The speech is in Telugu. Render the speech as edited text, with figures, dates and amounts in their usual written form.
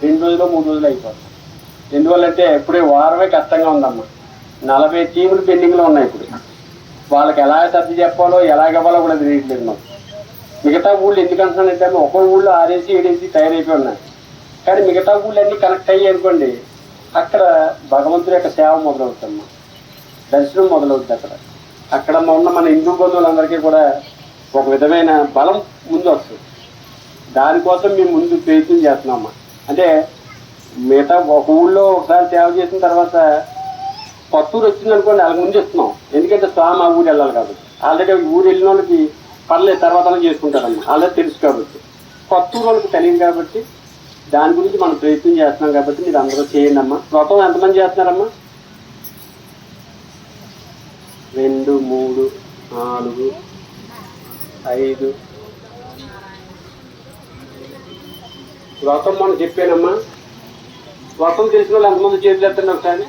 2 రోజులు 3 రోజులు అయిపోతుంది. ఎందువల్లంటే ఇప్పుడే వారమే కష్టంగా ఉందమ్మా. 40 టీములు పెండింగ్లో ఉన్నాయి. ఇప్పుడు వాళ్ళకి ఎలా సర్ది చెప్పాలో ఎలాగవ్వాలో కూడా తెలియట్లేదు మాకు. మిగతా ఊళ్ళు ఎందుకు అంటున్నానంటే ఒక్కో ఊళ్ళో 6 7 తయారైపోయి ఉన్నాయి. కానీ మిగతా ఊళ్ళు అన్నీ కనెక్ట్ అయ్యాయి అనుకోండి, అక్కడ భగవంతుడి యొక్క సేవ మొదలవుతుందమ్మా, దర్శనం మొదలవుతుంది. అక్కడ ఉన్న మన హిందూ బంధువులందరికీ కూడా ఒక విధమైన బలం ముందు వస్తుంది. దానికోసం మేము ముందు ప్రయత్నం చేస్తున్నామమ్మా. అంటే మిగతా ఒక ఊళ్ళో ఒకసారి సేవ చేసిన తర్వాత కొత్తూరు వచ్చింది అనుకోండి, వాళ్ళకి ముందు ఇస్తున్నాం. ఎందుకంటే స్వామి ఆ ఊరు వెళ్ళాలి కాబట్టి. ఆల్రెడీ ఊరు వెళ్ళిన వాళ్ళకి పర్లేదు, తర్వాత చేసుకుంటారమ్మా, ఆల్రెడీ తెలుసు కాబట్టి. కొత్తూరు వాళ్ళకి తెలియదు కాబట్టి దాని గురించి మనం ప్రయత్నం చేస్తున్నాం. కాబట్టి మీరు అందరూ చేయండి అమ్మా. వ్రతం ఎంతమంది చేస్తున్నారమ్మా? 2 3 4 5 వ్రతం మనం చెప్పానమ్మా. వ్రతం తెలిసిన వాళ్ళు ఎంతమంది చేతులు ఎత్తండి ఒకసారి.